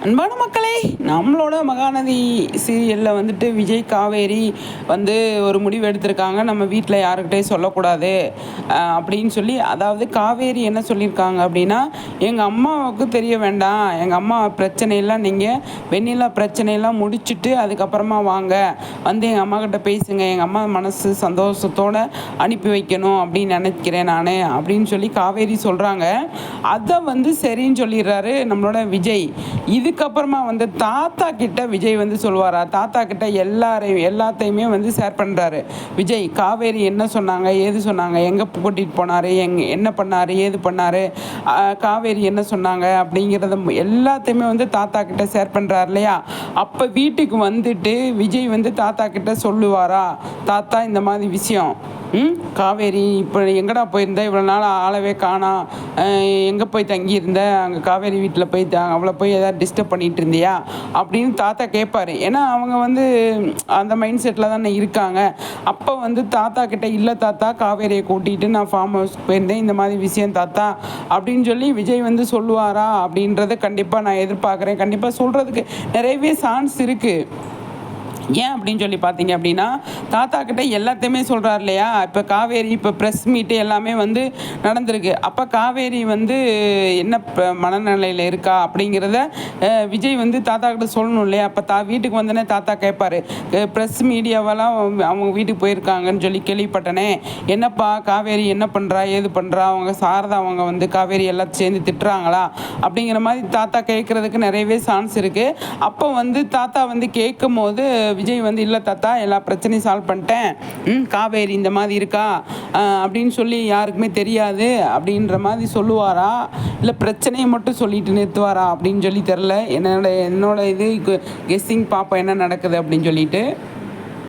அன்பான மக்களே, நம்மளோட மகாநதி சீரியலில் வந்துட்டு விஜய் காவேரி வந்து ஒரு முடிவு எடுத்திருக்காங்க. நம்ம வீட்டில் யாருக்கிட்டையும் சொல்லக்கூடாது அப்படின்னு சொல்லி, அதாவது காவேரி என்ன சொல்லியிருக்காங்க அப்படின்னா, எங்கள் அம்மாவுக்கு தெரிய வேண்டாம், எங்கள் அம்மா பிரச்சனையெல்லாம் நீங்கள் வெண்ணிலா பிரச்சனையெல்லாம் முடிச்சுட்டு அதுக்கப்புறமா வாங்க, வந்து எங்கள் அம்மா கிட்ட பேசுங்க, எங்கள் அம்மா மனசு சந்தோஷத்தோடு அனுப்பி வைக்கணும் அப்படின்னு நினைக்கிறேன் நான் அப்படின்னு சொல்லி காவேரி சொல்கிறாங்க. அதை வந்து சரின்னு சொல்லிடுறாரு நம்மளோட விஜய். இதுக்கப்புறமா வந்து தாத்தா கிட்ட விஜய் வந்து சொல்லுவாரா, தாத்தா கிட்ட எல்லாத்தையுமே வந்து ஷேர் பண்ணுறாரு விஜய். காவேரி என்ன சொன்னாங்க, ஏது சொன்னாங்க, எங்கே கூட்டிகிட்டு போனார், என்ன பண்ணார், ஏது பண்ணார், காவேரி என்ன சொன்னாங்க அப்படிங்கிறத எல்லாத்தையுமே வந்து தாத்தா கிட்ட ஷேர் பண்ணுறாரு இல்லையா. அப்போ வீட்டுக்கு வந்துட்டு விஜய் வந்து தாத்தா கிட்ட சொல்லுவாரா, தாத்தா இந்த மாதிரி விஷயம், காவேரி இப்போ எங்கடா போயிருந்த, இவ்வளோ நாள் ஆளவே காணோம், எங்கே போய் தங்கியிருந்த, அங்கே காவேரி வீட்டில் போய் அவளை போய் எதாவது டிஸ்டர்ப் பண்ணிகிட்டு இருந்தியா அப்படின்னு தாத்தா கேட்பாரு. ஏன்னா அவங்க வந்து அந்த மைண்ட் செட்டில் தானே இருக்காங்க. அப்போ வந்து தாத்தா கிட்ட, இல்லை தாத்தா காவேரியை கூட்டிகிட்டு நான் ஃபார்ம் ஹவுஸ்க்கு போயிருந்தேன், இந்த மாதிரி விஷயம் தாத்தா அப்படின்னு சொல்லி விஜய் வந்து சொல்லுவாரா அப்படின்றத கண்டிப்பாக நான் எதிர்பார்க்குறேன். கண்டிப்பாக சொல்கிறதுக்கு நிறையவே சான்ஸ் இருக்குது. ஏன் அப்படின்னு சொல்லி பார்த்தீங்க அப்படின்னா, தாத்தா கிட்ட எல்லாத்தையுமே சொல்கிறார் இல்லையா. இப்போ காவேரி இப்போ ப்ரெஸ் மீட்டு எல்லாமே வந்து நடந்திருக்கு. அப்போ காவேரி வந்து என்ன மனநிலையில் இருக்கா அப்படிங்கிறத விஜய் வந்து தாத்தா கிட்ட சொல்லணும் இல்லையா. அப்போ வீட்டுக்கு வந்தோடனே தாத்தா கேட்பார், ப்ரெஸ் மீடியாவெல்லாம் அவங்க வீட்டுக்கு போயிருக்காங்கன்னு சொல்லி கேள்விப்பட்டனே, என்னப்பா காவேரி என்ன பண்ணுறா, ஏது பண்ணுறா, அவங்க சாரதா அவங்க வந்து காவேரி எல்லாம் சேர்ந்து திட்டுறாங்களா அப்படிங்கிற மாதிரி தாத்தா கேட்குறதுக்கு நிறையவே சான்ஸ் இருக்குது. அப்போ வந்து தாத்தா வந்து கேட்கும் போது விஜய் வந்து, இல்லை தாத்தா எல்லா பிரச்சனையும் சால்வ் பண்ணிட்டேன், காவேரி இந்த மாதிரி இருக்கா அப்படின்னு சொல்லி யாருக்குமே தெரியாது அப்படின்ற மாதிரி சொல்லுவாரா, இல்லை பிரச்சனையை மட்டும் சொல்லிட்டு நிறுத்துவாரா அப்படின்னு சொல்லி தெரில. என்னோட இது கெஸ்ஸிங் பார்ப்போம் என்ன நடக்குது அப்படின்னு சொல்லிட்டு.